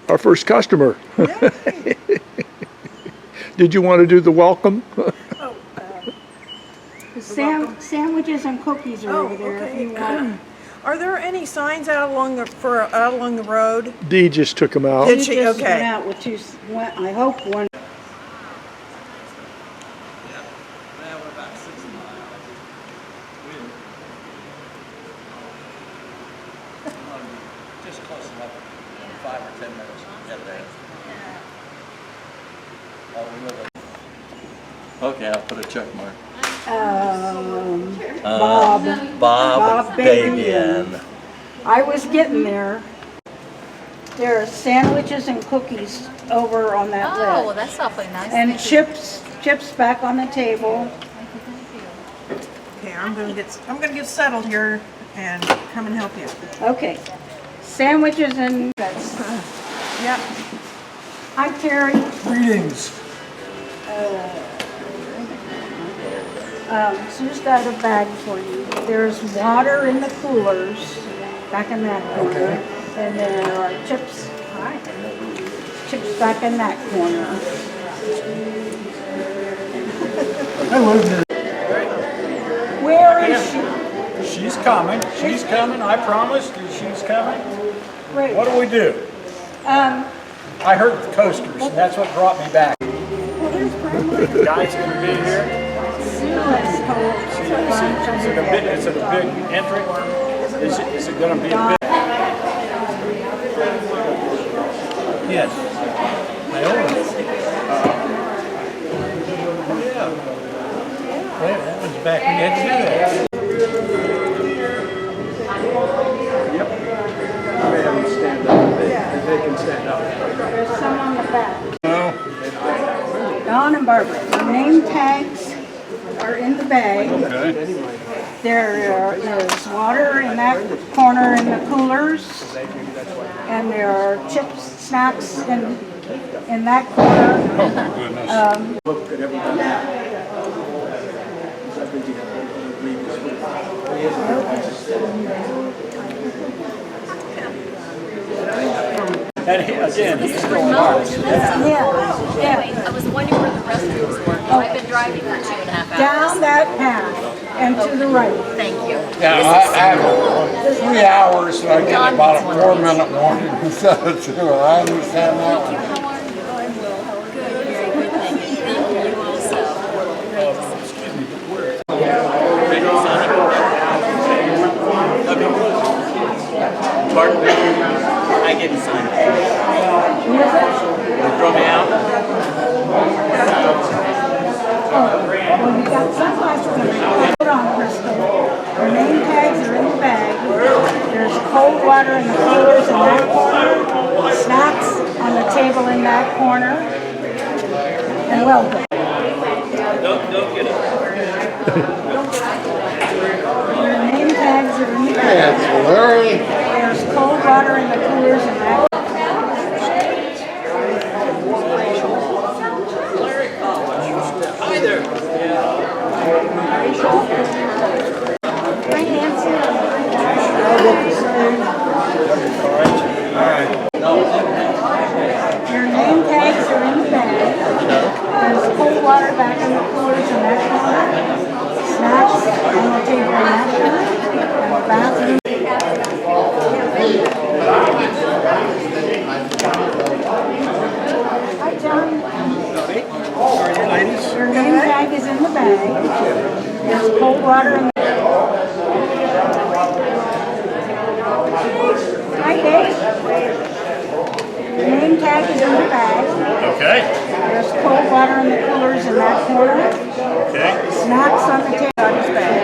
our first customer. Yay. Did you want to do the welcome? Sandwiches and cookies are over there if you want. Are there any signs out along the road? Dee just took them out. Did she? Just Okay. went out with two, I hope one. Just close enough, 5 or 10 minutes to get there. Okay, I'll put a check mark. Bob Babian. I was getting there. There are sandwiches and cookies over on that Oh, list. well, that's awfully nice. And Thank you. chips back on the table. Okay, I'm gonna get settled here and come and help you. Okay. Sandwiches and, Yep. hi Terry. Greetings. Sue's got a bag for you. There's water in the coolers, back in that corner. And there are chips, chips back in that corner. I live near. Where is she? She's coming. She's coming. I promised you she's coming. Great. What do we do? I heard the coasters, and that's what brought me back. The guys gonna be here. Is it a big entry? Is it gonna be a big? Yes. Naomi. Yeah. Well, that was back when you had to do that. Yep. They have them stand up. They can stand up. There's some on the back. No. Don and Barbara, the name tags are in the bag. Okay. There's water in that corner in the coolers. And there are chips, snacks in that corner. Oh my goodness. Look at everything. And again, he's going hard. Yeah. I was wondering where the restrooms were. I've been driving for 2.5 hours. Down that path and to the right. Thank you. Yeah, I have 3 hours, so I get about a 4-minute warning instead of 2. I understand that one. How are you? I'm well. How are you? Good. Very good. Thank you. Thank you. You also. Pardon? I get to sign it. You throw me out? Well, you got sunglasses on. Hold on, Crystal. Your name tags are in the bag. There's cold water in the coolers in that corner. Snacks on the table in that corner. And welcome. Don't get it. Your name tags are in the bag. That's Larry. There's cold water in the coolers in that. Hi there. Hi, Nancy. Your name tags are in the bag. There's cold water back in the coolers in that corner. Snacks on the table in that corner. And the bathroom. Hi, John. Your name tag is in the bag. There's cold water in the. Hi, Dave. Your name tag is in the bag. Okay. There's cold water in the coolers in that corner. Okay. Snacks on the table on his bag.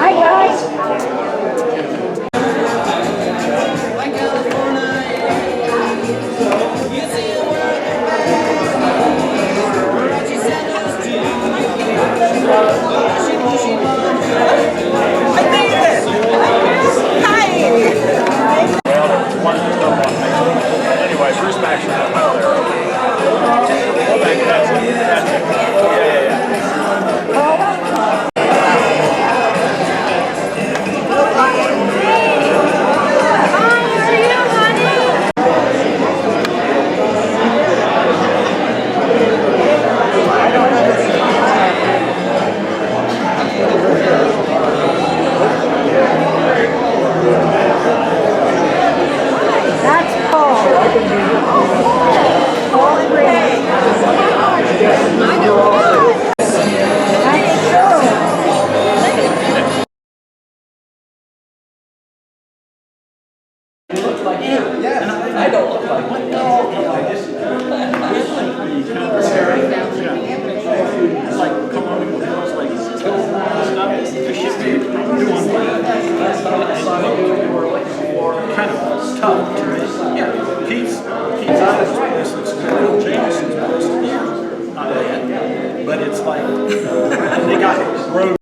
Hi, guys. I think road.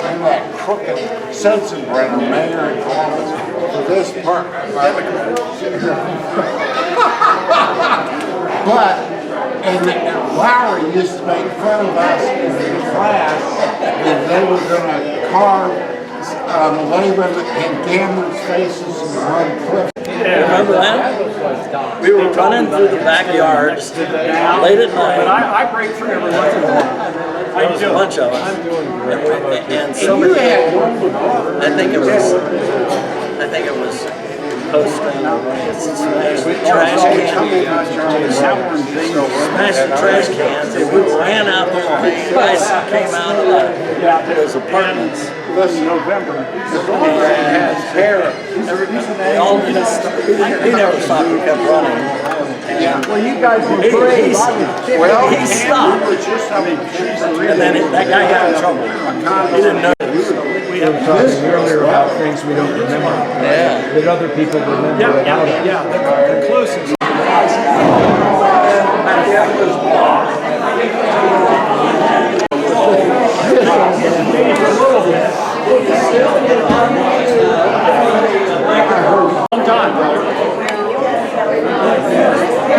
I'm that crooked Sensenbrenner mayor in Columbus for this part. But, and Lowry used to make fun of us in class that they were going to carve Laban and Gammon's faces in one clip. Remember that? We were running through the backyards late at But night. I break through every once in a while. There was a bunch of us. And somebody, I think it was posting smashed the trash can. Smashed the trash cans and we ran out there. The guys came out of those apartments. Listen, November, has hair. They all just, he never stopped, he kept running. Well, you guys were He brave. stopped. And then that guy got in trouble. He didn't know. We were talking earlier about things we don't remember. Yeah. That other people remember about us. Yeah, the closest.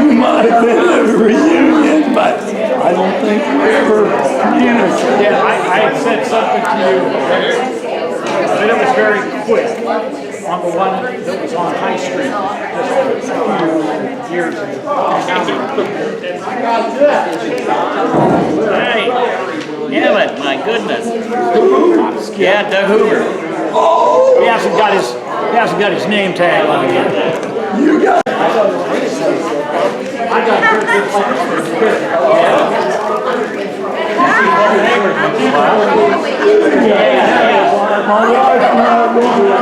We might have been at a reunion, but I don't think we ever communicated. Yeah, I had said something to you, but it was very quick on the one that was on High Street just a few years ago. Hey, damn it, my goodness. Yeah, Doug Hoover. He hasn't got his name tag on yet. I got good My wife and I were going with her.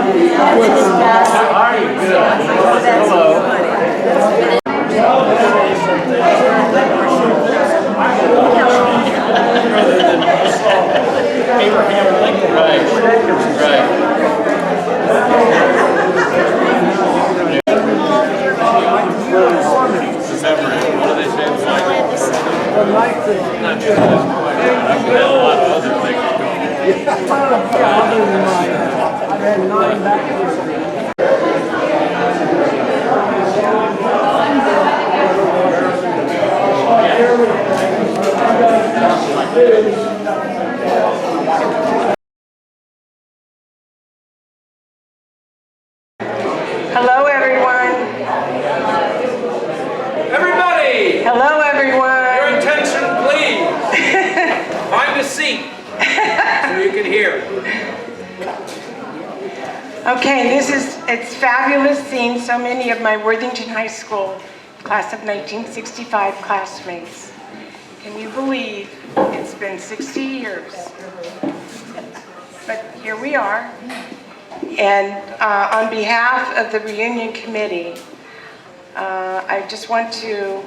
Abraham Lincoln. Right. Hello, everyone. Everybody, Hello, everyone. your attention, please. Find a seat so you can hear. Okay, it's fabulous seeing so many of my Worthington High School class of 1965 classmates. Can you believe it's been 60 years? But here we are. And on behalf of the reunion committee, I just want to,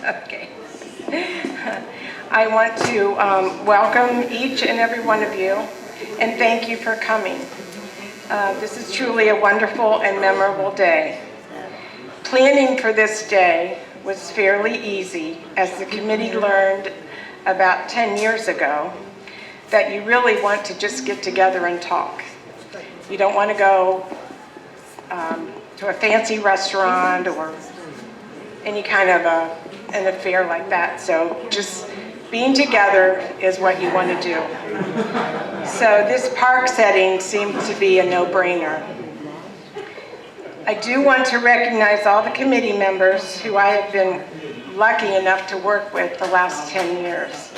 okay. I want to welcome each and every one of you and thank you for coming. This is truly a wonderful and memorable day. Planning for this day was fairly easy as the committee learned about 10 years ago that you really want to just get together and talk. You don't want to go to a fancy restaurant or any kind of an affair like that. So just being together is what you want to do. So this park setting seemed to be a no-brainer. I do want to recognize all the committee members who I have been lucky enough to work with the last 10 years.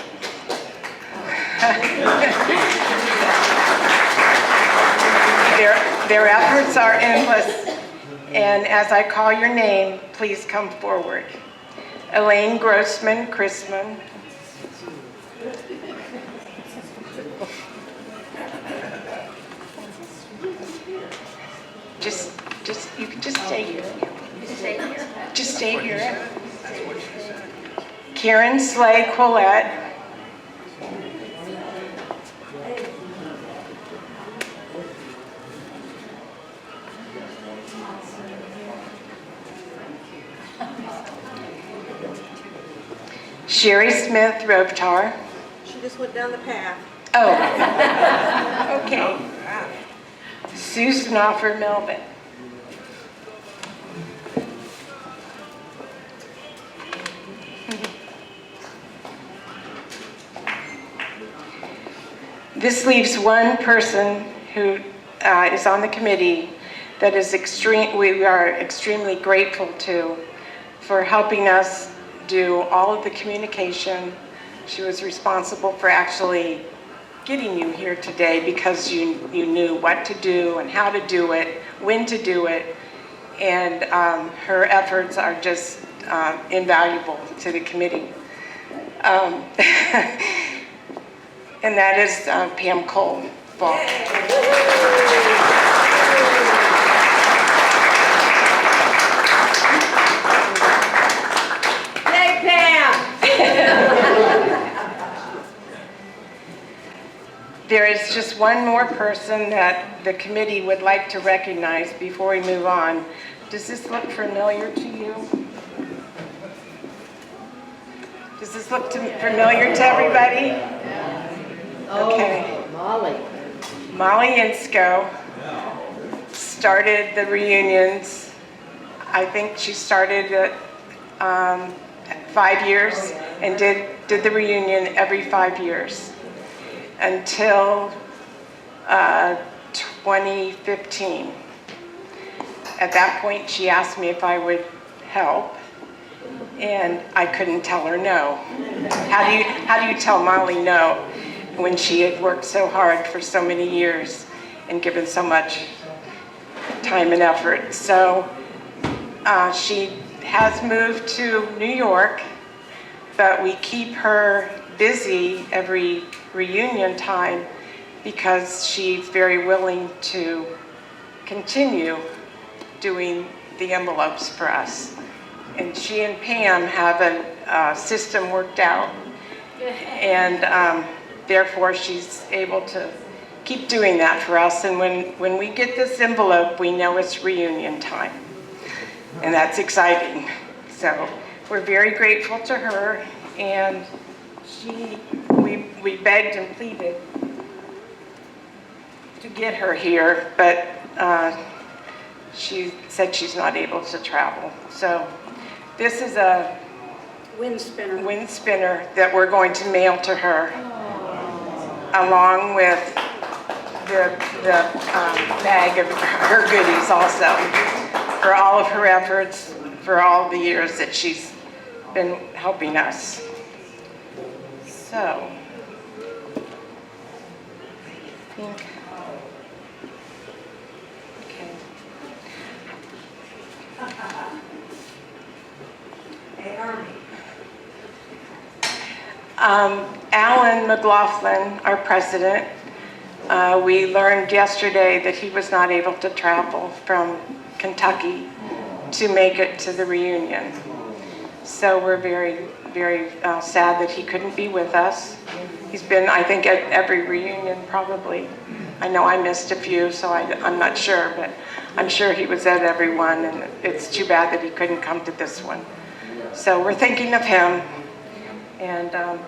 Their efforts are endless, and as I call your name, please come forward. Elaine Grossman-Chrisman, you can just stay here. Just stay here. Karen Slay Collette. Sherry Smith Robtar. She just went down the path. Oh, okay. Sue Snoffer Melvin. This leaves one person who is on the committee that is we are extremely grateful to for helping us do all of the communication. She was responsible for actually getting you here today because you knew what to do and how to do it, when to do it, and her efforts are just invaluable to the committee. And that is Pam Cole. Yay, Pam! There is just one more person that the committee would like to recognize before we move on. Does this look familiar to you? Does this look familiar to everybody? Okay. Molly Insko started the reunions. I think she started at 5 years and did the reunion every 5 years until 2015. At that point, she asked me if I would help, and I couldn't tell her no. How do you tell Molly no when she had worked so hard for so many years and given so much time and effort? So she has moved to New York, but we keep her busy every reunion time because she's very willing to continue doing the envelopes for us. And she and Pam have a system worked out, and therefore she's able to keep doing that for us. And when we get this envelope, we know it's reunion time, and that's exciting. So we're very grateful to her, and we begged and pleaded to get her here, but she said she's not able to travel. So this is a Wind spinner that we're going to mail to her, along with the bag of her goodies also, for all of her efforts, for all the years that she's been helping us. So, I think, okay. Alan McLaughlin, our president, we learned yesterday that he was not able to travel from Kentucky to make it to the reunion. So we're very, very sad that he couldn't be with us. He's been, I think, at every reunion probably. I know I missed a few, so I'm not sure, but I'm sure he was at every one, and it's too bad that he couldn't come to this one. So we're thinking of him, and I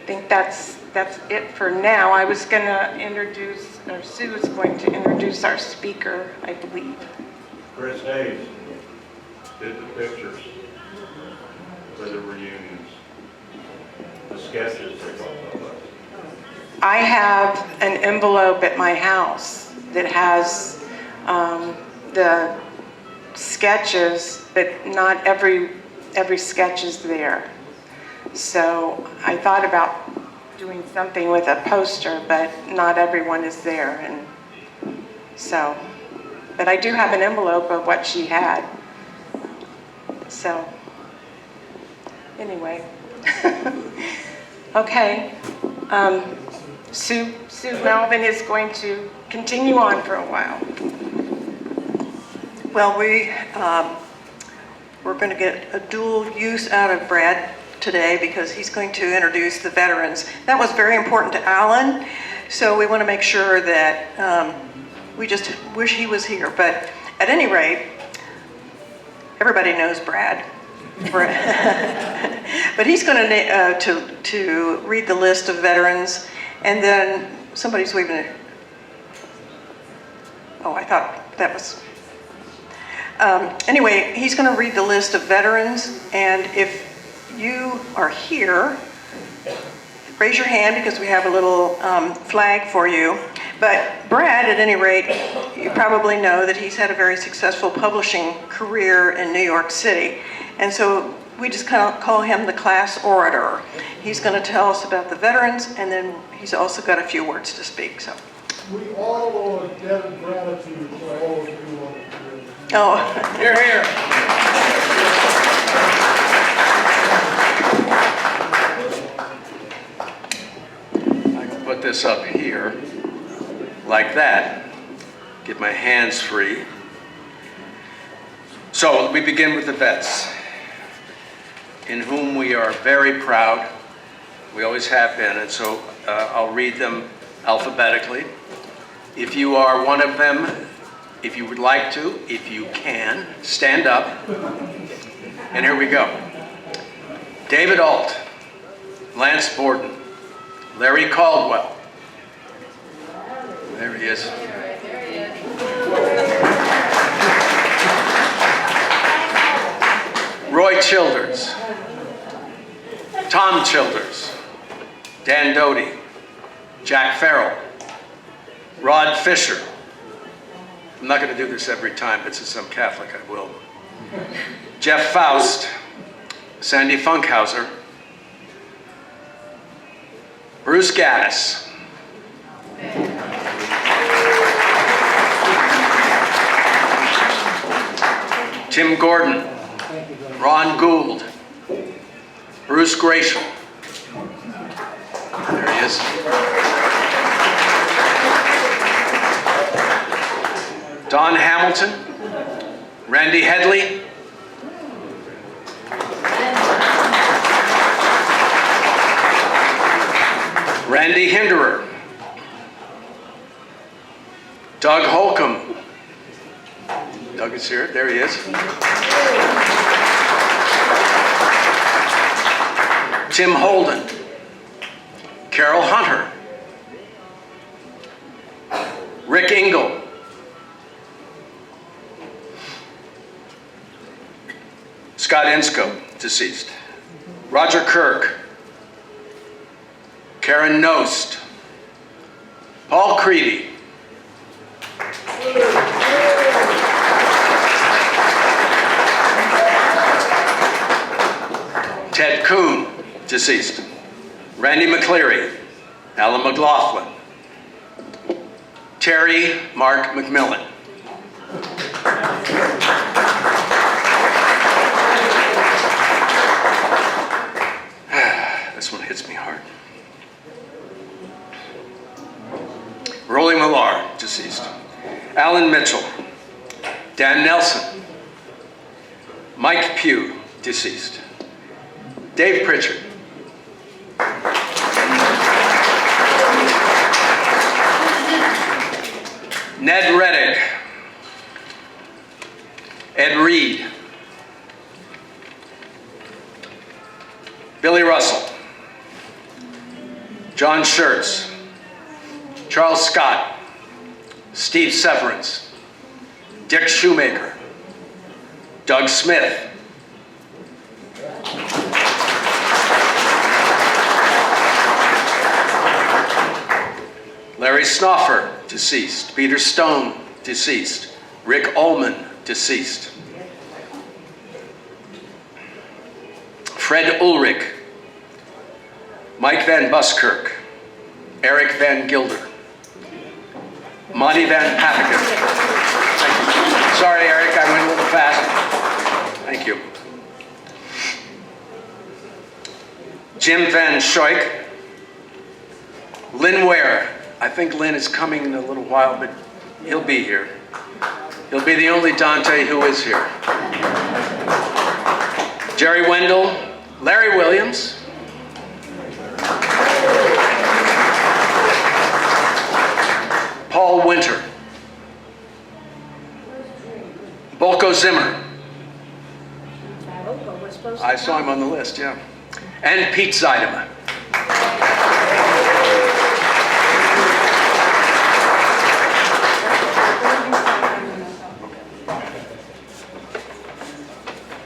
think that's it for now. I was going to introduce, or Sue is going to introduce our speaker, I believe. Chris Hayes did the pictures for the reunions, the sketches they call them. I have an envelope at my house that has the sketches, but not every sketch is there. So I thought about doing something with a poster, but not everyone is there. And so, but I do have an envelope of what she had. So, anyway. Okay. Sue Melvin is going to continue on for a while. Well, we're going to get a dual use out of Brad today because he's going to introduce the veterans. That was very important to Alan, so we want to make sure that we just wish he was here. But at any rate, everybody knows Brad. But he's going to read the list of veterans, and then somebody's waving it. Oh, I thought that was... anyway, he's going to read the list of veterans, and if you are here, raise your hand because we have a little flag for you. But Brad, at any rate, you probably know that he's had a very successful publishing career in New York City. And so we just kind of call him the class orator. He's going to tell us about the veterans, and then he's also got a few words to speak. So. We all owe a debt of gratitude to all of you on the committee. Oh. Here, here. I can put this up here, like that. Get my hands free. So we begin with the vets, in whom we are very proud. We always have been, and so I'll read them alphabetically. If you are one of them, if you would like to, if you can, stand up. And here we go. David Alt, Lance Borden, Larry Caldwell. There he is. Roy Childers, Tom Childers, Dan Doty, Jack Farrell, Rod Fisher. I'm not going to do this every time, but since I'm Catholic, I will. Jeff Faust, Sandy Funkhauser, Bruce Gaddis, Tim Gordon, Ron Gould, Bruce Gratial. There he is. Don Hamilton, Randy Headley, Randy Hinderer, Doug Holcomb. Doug is here, there he is. Tim Holden, Carol Hunter, Rick Engel, Scott Insco, deceased, Roger Kirk, Karen Nost, Paul Creedy, Ted Kuhn, deceased, Randy McCleary, Alan McLaughlin, Terry Mark McMillan. This one hits me hard. Rolly Millar, deceased, Alan Mitchell, Dan Nelson, Mike Pugh, deceased, Dave Pritchard, Ned Reddick, Ed Reed, Billy Russell, John Schertz, Charles Scott, Steve Severance, Dick Shoemaker, Doug Smith, Larry Snoffer, deceased, Peter Stone, deceased, Rick Ullman, deceased, Fred Ulrich, Mike Van Buskirk, Eric Van Gilder, Monty Van Papiker. Sorry, Eric, I went a little fast. Thank you. Jim Van Schoik, Lynn Ware. I think Lynn is coming in a little while, but he'll be here. He'll be the only Dante who is here. Jerry Wendell, Larry Williams, Paul Winter, Bolko Zimmer. I saw him on the list, yeah. And Pete Zeidema.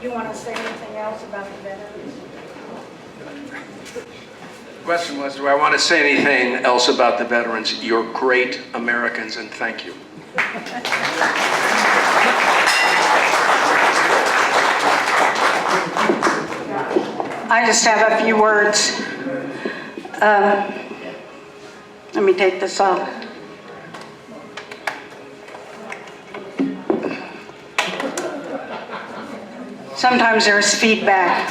You want to say anything else about the veterans? The question was, do I want to say anything else about the veterans? You're great Americans, and thank you. I just have a few words. Let me take this off. Sometimes there's feedback.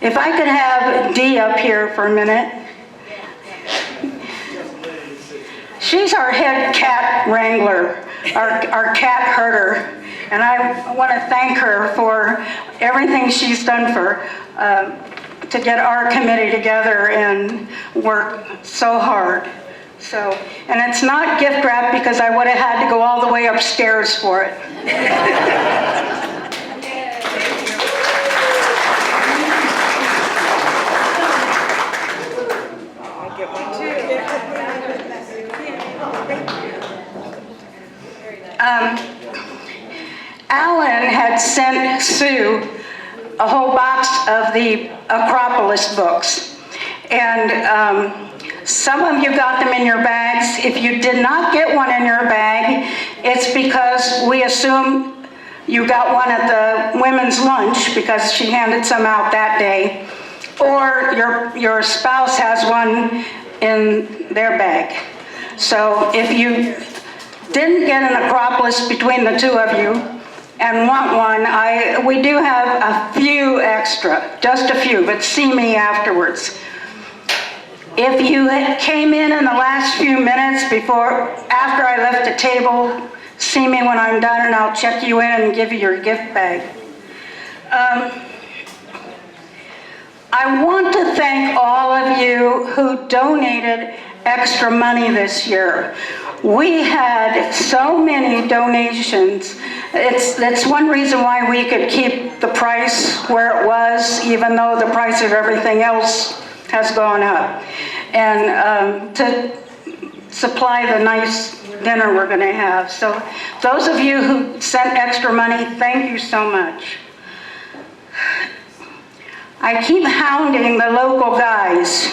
If I could have Dee up here for a minute. She's our head cat wrangler, our cat herder. And I want to thank her for everything she's done to get our committee together and work so hard. So, and it's not gift wrap because I would have had to go all the way upstairs for it. I'll get one too. Alan had sent Sue a whole box of the Acropolis books. And some of you got them in your bags. If you did not get one in your bag, it's because we assume you got one at the women's lunch because she handed some out that day. Or your spouse has one in their bag. So if you didn't get an Acropolis between the two of you and want one, we do have a few extra, just a few, but see me afterwards. If you came in the last few minutes after I left the table, see me when I'm done and I'll check you in and give you your gift bag. I want to thank all of you who donated extra money this year. We had so many donations. That's one reason why we could keep the price where it was, even though the price of everything else has gone up. And to supply the nice dinner we're going to have. So those of you who sent extra money, thank you so much. I keep hounding the local guys.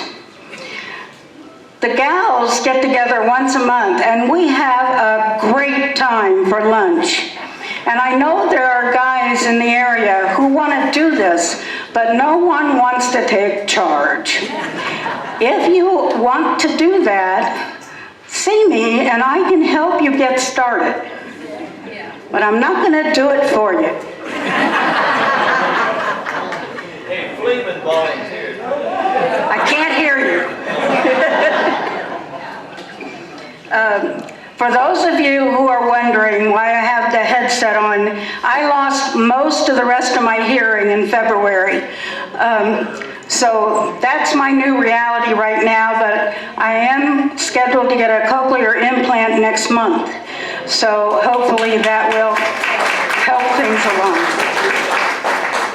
The gals get together once a month and we have a great time for lunch. And I know there are guys in the area who want to do this, but no one wants to take charge. If you want to do that, see me and I can help you get started. But I'm not going to do it for you. Hey, Fleeman volunteered. I can't hear you. For those of you who are wondering why I have the headset on, I lost most of the rest of my hearing in February. So that's my new reality right now, but I am scheduled to get a cochlear implant next month. So hopefully that will help things along.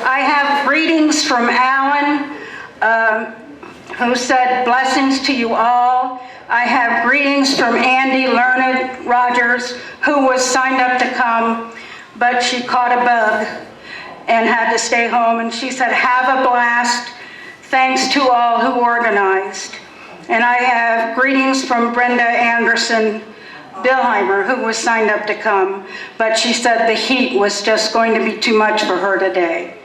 I have greetings from Alan, who said, blessings to you all. I have greetings from Andy Learned Rogers, who was signed up to come, but she caught a bug and had to stay home. And she said, have a blast. Thanks to all who organized. And I have greetings from Brenda Anderson Billheimer, who was signed up to come, but she said the heat was just going to be too much for her today.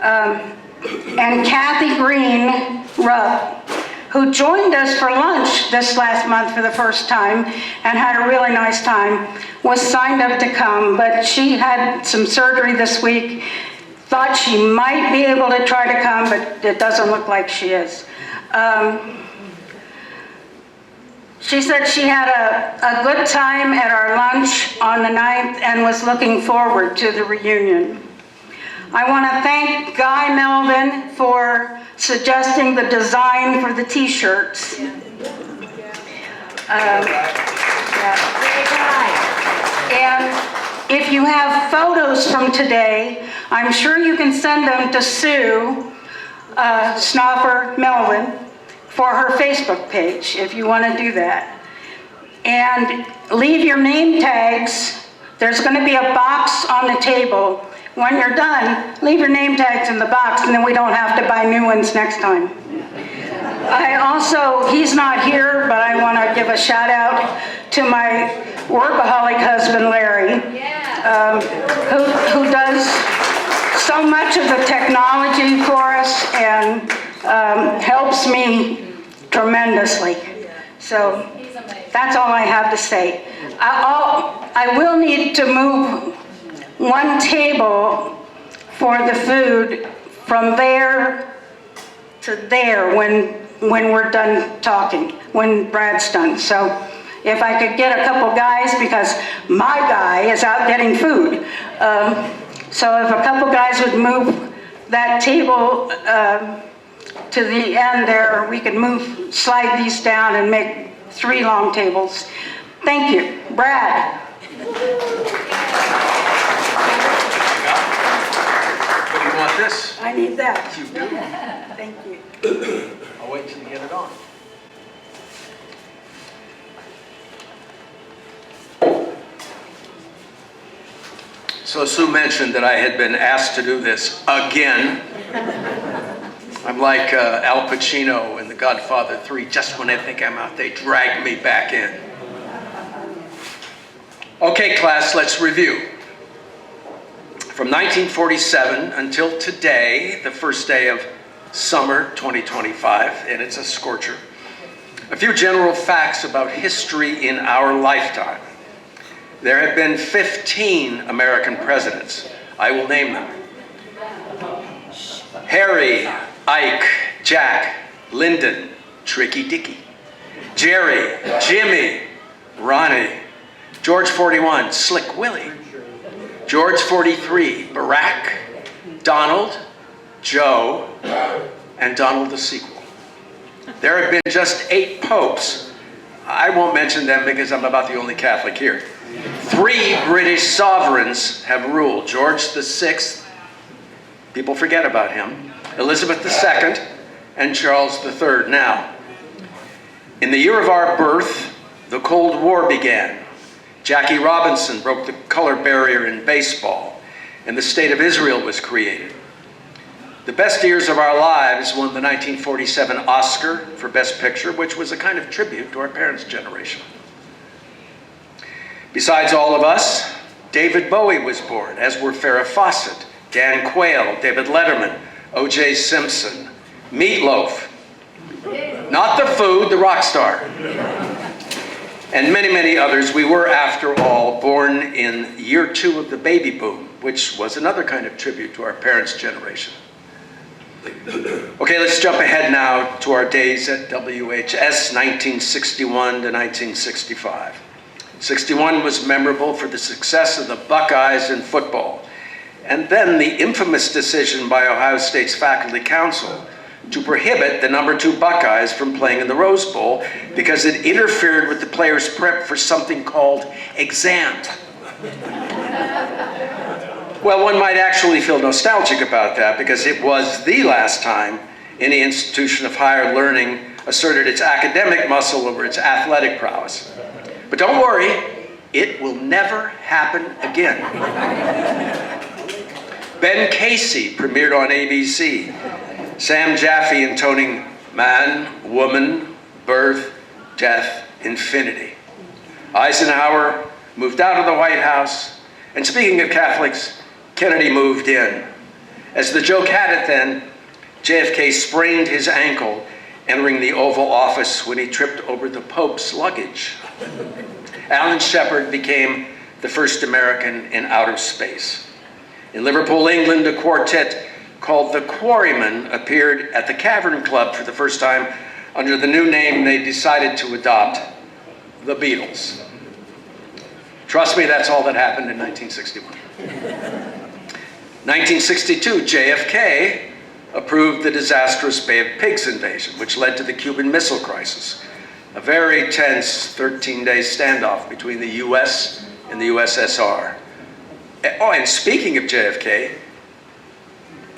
And Kathy Green Rupp, who joined us for lunch this last month for the first time and had a really nice time, was signed up to come, but she had some surgery this week, thought she might be able to try to come, but it doesn't look like she is. She said she had a good time at our lunch on the 9th and was looking forward to the reunion. I want to thank Guy Melvin for suggesting the design for the t-shirts. And if you have photos from today, I'm sure you can send them to Sue Snopper Melvin for her Facebook page, if you want to do that. And leave your name tags. There's going to be a box on the table. When you're done, leave your name tags in the box, and then we don't have to buy new ones next time. I also, he's not here, but I want to give a shout out to my workaholic husband, Larry, who does so much of the technology for us and helps me tremendously. So that's all I have to say. I will need to move one table for the food from there to there when we're done talking, when Brad's done. So if I could get a couple guys, because my guy is out getting food. So if a couple guys would move that table to the end there, we could slide these down and make 3 long tables. Thank you. Brad. You want this? I need that. You do? Thank you. I'll wait till you get it on. So Sue mentioned that I had been asked to do this again. I'm like Al Pacino in The Godfather 3. Just when I think I'm out, they drag me back in. Okay, class, let's review. From 1947 until today, the first day of summer 2025, and it's a scorcher. A few general facts about history in our lifetime. There have been 15 American presidents. I will name them. Harry, Ike, Jack, Lyndon, Tricky Dicky, Jerry, Jimmy, Ronnie, George 41, Slick Willie, George 43, Barack, Donald, Joe, and Donald the sequel. There have been just 8 popes. I won't mention them because I'm about the only Catholic here. 3 British sovereigns have ruled. George VI, people forget about him, Elizabeth II, and Charles III. Now, in the year of our birth, the Cold War began. Jackie Robinson broke the color barrier in baseball, and the State of Israel was created. The best years of our lives won the 1947 Oscar for Best Picture, which was a kind of tribute to our parents' generation. Besides all of us, David Bowie was born, as were Farrah Fawcett, Dan Quayle, David Letterman, O.J. Simpson, Meatloaf, not the food, the rock star, and many, many others. We were, after all, born in year 2 of the baby boom, which was another kind of tribute to our parents' generation. Okay, let's jump ahead now to our days at WHS, 1961 to 1965. 61 was memorable for the success of the Buckeyes in football, and then the infamous decision by Ohio State's faculty council to prohibit the number 2 Buckeyes from playing in the Rose Bowl because it interfered with the players' prep for something called exams. Well, one might actually feel nostalgic about that because it was the last time any institution of higher learning asserted its academic muscle over its athletic prowess. But don't worry, it will never happen again. Ben Casey premiered on ABC. Sam Jaffe intoning man, woman, birth, death, infinity. Eisenhower moved out of the White House, and speaking of Catholics, Kennedy moved in. As the joke had it then, JFK sprained his ankle entering the Oval Office when he tripped over the Pope's luggage. Alan Shepard became the first American in outer space. In Liverpool, England, a quartet called the Quarrymen appeared at the Cavern Club for the first time under the new name they decided to adopt, the Beatles. Trust me, that's all that happened in 1961. 1962, JFK approved the disastrous Bay of Pigs invasion, which led to the Cuban Missile Crisis, a very tense 13-day standoff between the US and the USSR. Oh, and speaking of JFK,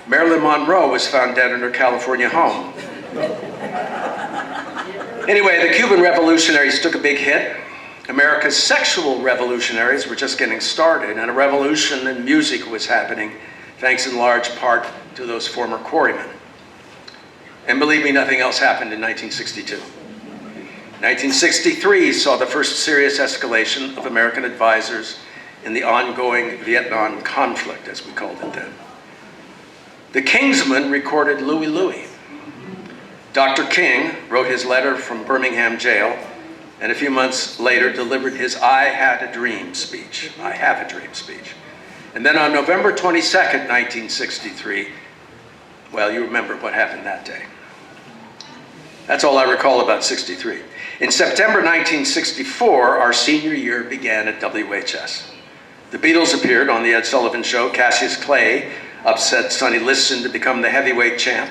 Marilyn Monroe was found dead in her California home. Anyway, the Cuban revolutionaries took a big hit. America's sexual revolutionaries were just getting started, and a revolution in music was happening, thanks in large part to those former quarrymen. And believe me, nothing else happened in 1962. 1963 saw the first serious escalation of American advisors in the ongoing Vietnam conflict, as we called it then. The Kingsmen recorded Louie Louie. Dr. King wrote his letter from Birmingham jail, and a few months later delivered his I Had a Dream speech. I have a dream speech. And then on November 22nd, 1963, well, you remember what happened that day. That's all I recall about 63. In September 1964, our senior year began at WHS. The Beatles appeared on the Ed Sullivan Show. Cassius Clay upset Sonny Liston to become the heavyweight champ.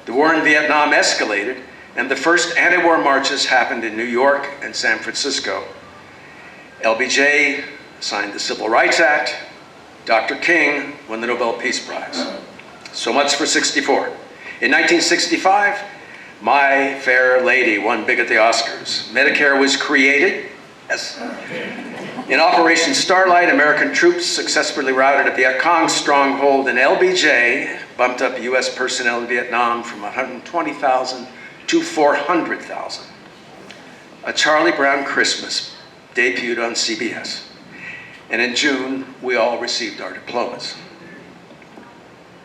The war in Vietnam escalated, and the first anti-war marches happened in New York and San Francisco. LBJ signed the Civil Rights Act. Dr. King won the Nobel Peace Prize. So much for 64. In 1965, My Fair Lady won big at the Oscars. Medicare was created. Yes. In Operation Starlight, American troops successfully routed a Viet Cong stronghold, and LBJ bumped up U.S. personnel in Vietnam from 120,000 to 400,000. A Charlie Brown Christmas debuted on CBS. And in June, we all received our diplomas.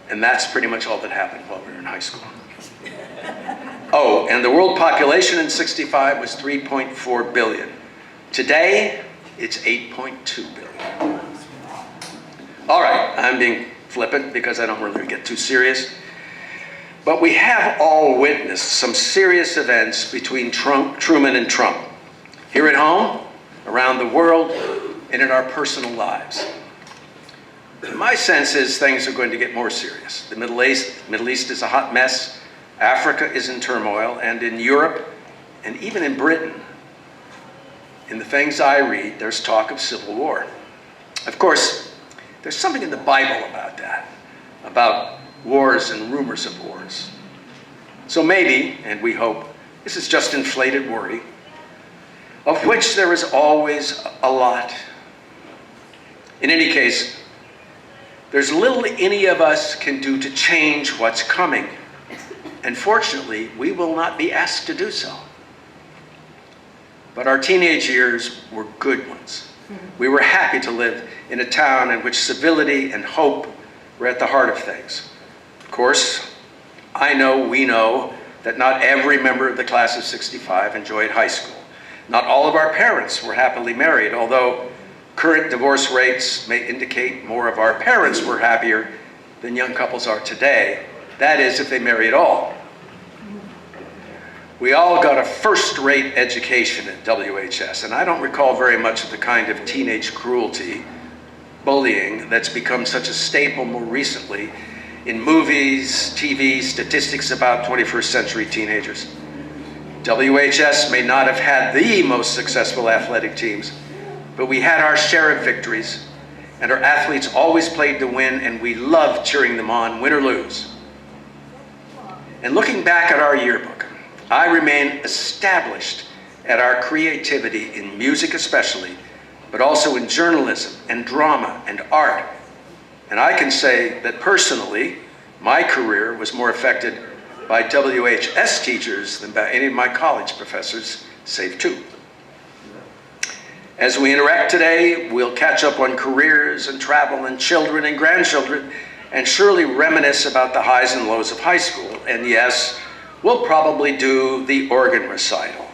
And that's pretty much all that happened while we were in high school. Oh, and the world population in 65 was 3.4 billion. Today, it's 8.2 billion. All right, I'm being flippant because I don't really get too serious. But we have all witnessed some serious events between Truman and Trump. Here at home, around the world, and in our personal lives. My sense is things are going to get more serious. The Middle East is a hot mess. Africa is in turmoil. And in Europe, and even in Britain, in the things I read, there's talk of civil war. Of course, there's something in the Bible about that, about wars and rumors of wars. So maybe, and we hope, this is just inflated worry, of which there is always a lot. In any case, there's little any of us can do to change what's coming. And fortunately, we will not be asked to do so. But our teenage years were good ones. We were happy to live in a town in which civility and hope were at the heart of things. Of course, we know that not every member of the class of 65 enjoyed high school. Not all of our parents were happily married, although current divorce rates may indicate more of our parents were happier than young couples are today. That is, if they marry at all. We all got a first-rate education at WHS, and I don't recall very much of the kind of teenage cruelty, bullying, that's become such a staple more recently in movies, TV, statistics about 21st century teenagers. WHS may not have had the most successful athletic teams, but we had our share of victories, and our athletes always played to win, and we loved cheering them on, win or lose. And looking back at our yearbook, I remain established at our creativity in music especially, but also in journalism and drama and art. And I can say that personally, my career was more affected by WHS teachers than by any of my college professors, save two. As we interact today, we'll catch up on careers and travel and children and grandchildren, and surely reminisce about the highs and lows of high school. And yes, we'll probably do the organ recital.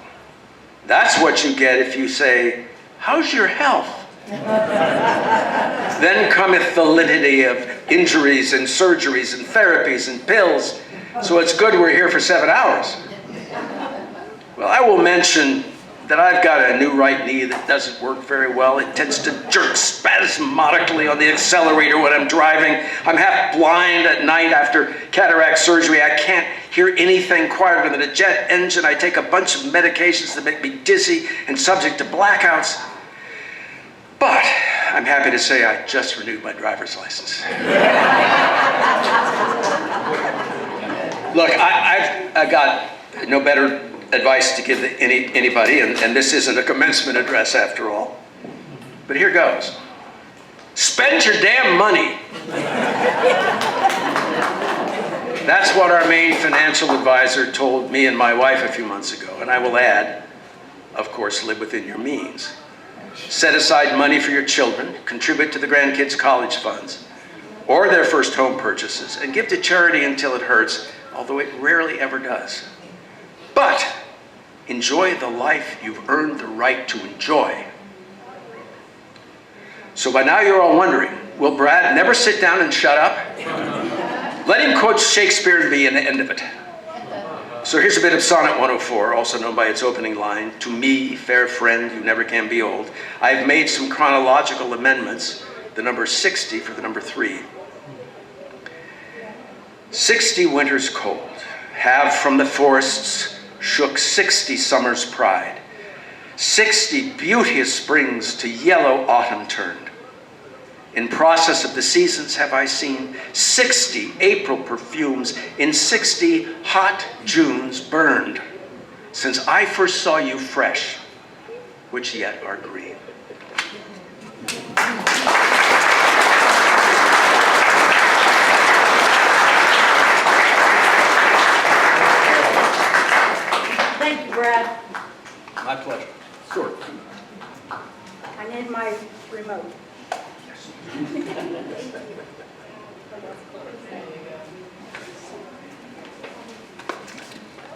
That's what you get if you say, "How's your health?" Then cometh the litany of injuries and surgeries and therapies and pills, so it's good we're here for 7 hours. Well, I will mention that I've got a new right knee that doesn't work very well. It tends to jerk spasmodically on the accelerator when I'm driving. I'm half blind at night after cataract surgery. I can't hear anything quieter than a jet engine. I take a bunch of medications that make me dizzy and subject to blackouts. But I'm happy to say I just renewed my driver's license. Look, I've got no better advice to give anybody, and this isn't a commencement address after all. But here goes. Spend your damn money. That's what our main financial advisor told me and my wife a few months ago, and I will add, of course, live within your means. Set aside money for your children, contribute to the grandkids' college funds, or their first home purchases, and give to charity until it hurts, although it rarely ever does. But enjoy the life you've earned the right to enjoy. So by now you're all wondering, will Brad never sit down and shut up? Let him quote Shakespeare and be an end of it. So here's a bit of Sonnet 104, also known by its opening line. To me, fair friend, you never can be old. I've made some chronological amendments, the number 60 for the number 3. 60 winters cold have from the forests shook 60 summers' pride. 60 beauteous springs to yellow autumn turned. In process of the seasons have I seen 60 April perfumes in 60 hot Junes burned, since I first saw you fresh, which yet are green. Thank you, Brad. My pleasure. Sure. I need my remote.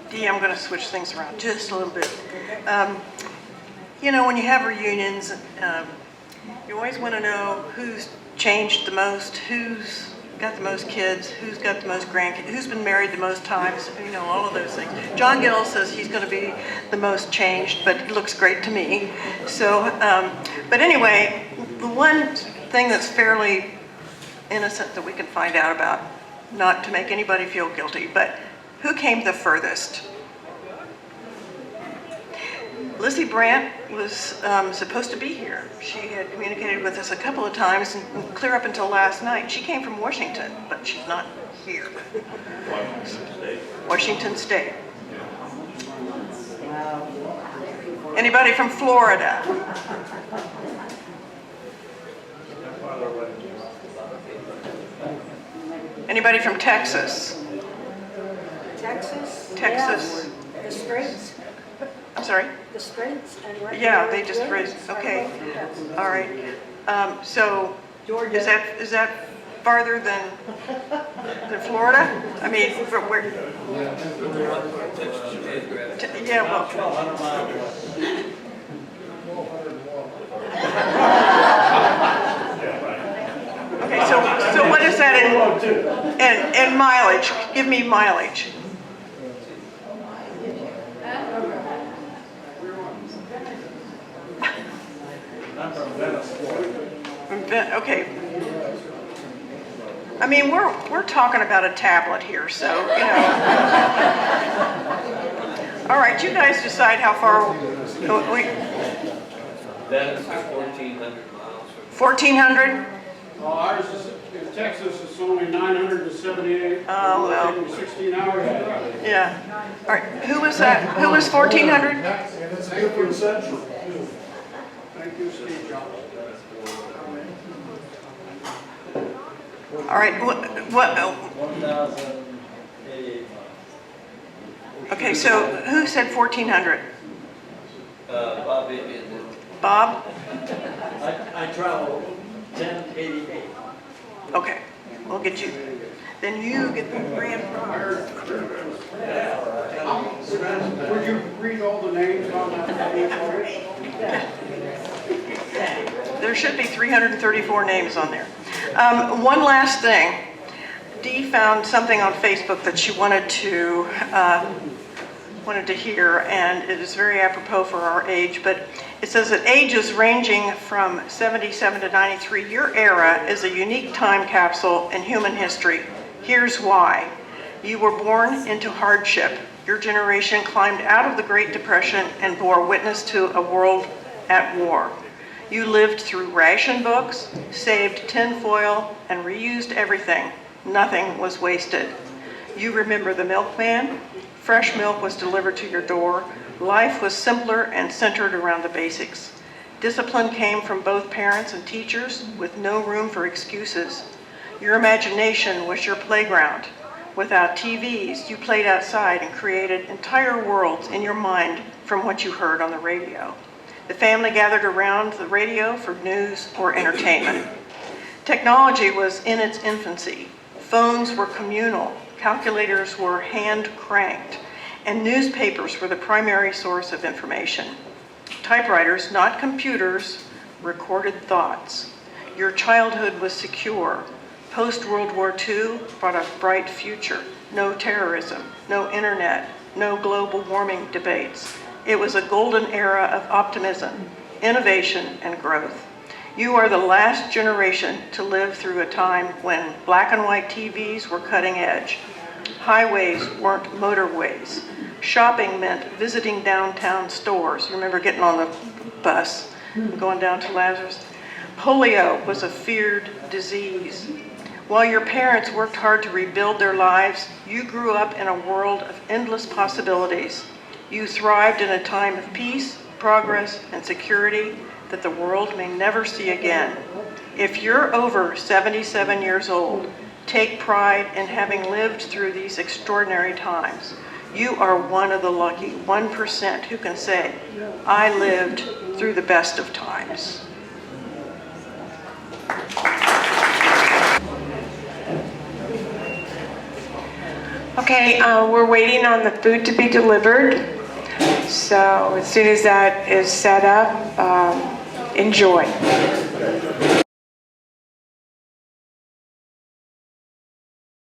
Dee, I'm going to switch things around just a little bit. You know, when you have reunions, you always want to know who's changed the most, who's got the most kids, who's got the most grandkids, who's been married the most times, you know, all of those things. John Gill says he's going to be the most changed, but it looks great to me. So, but anyway, the one thing that's fairly innocent that we can find out about, not to make anybody feel guilty, but who came the furthest? Lizzie Brandt was supposed to be here. She had communicated with us a couple of times, and clear up until last night. She came from Washington, but she's not here. Washington State. Washington State. Anybody from Florida? Anybody from Texas? Texas? Texas. Yeah, the Straits. I'm sorry? The Straits. And right Yeah, there. they just raised, okay. All right. So is that farther than Florida? I mean, where? Yeah, well. Okay, so what is that in mileage? Give me mileage. Okay. I mean, we're talking about a tablet here, so, you know. All right, you guys decide how far we. That is 1,400 miles. 1,400? Ours is, in Texas, it's only 978. Oh, well. It'll take me 16 hours. Yeah. All right, who was that? Who was 1,400? And it's a different century. Thank you, Steve Jobs. All right, what? Okay, so who said 1,400? Bob Vivian. Bob? I travel 1088. Okay, we'll get you. Then you get the grand prize. Would you read all the names on that page for us? There should be 334 names on there. One last thing. Dee found something on Facebook that she wanted to wanted to hear, and it is very apropos for our age, but it says that ages ranging from 77 to 93, your era is a unique time capsule in human history. Here's why. You were born into hardship. Your generation climbed out of the Great Depression and bore witness to a world at war. You lived through ration books, saved tinfoil, and reused everything. Nothing was wasted. You remember the milkman? Fresh milk was delivered to your door. Life was simpler and centered around the basics. Discipline came from both parents and teachers with no room for excuses. Your imagination was your playground. Without TVs, you played outside and created entire worlds in your mind from what you heard on the radio. The family gathered around the radio for news or entertainment. Technology was in its infancy. Phones were communal, calculators were hand-cranked, and newspapers were the primary source of information. Typewriters, not computers, recorded thoughts. Your childhood was secure. Post-World War II brought a bright future. No terrorism, no internet, no global warming debates. It was a golden era of optimism, innovation, and growth. You are the last generation to live through a time when black and white TVs were cutting edge. Highways weren't motorways. Shopping meant visiting downtown stores. You remember getting on the bus and going down to Lazarus? Polio was a feared disease. While your parents worked hard to rebuild their lives, you grew up in a world of endless possibilities. You thrived in a time of peace, progress, and security that the world may never see again. If you're over 77 years old, take pride in having lived through these extraordinary times. You are one of the lucky 1% who can say, I lived through the best of times. Okay, we're waiting on the food to be delivered. So as soon as that is set up, enjoy.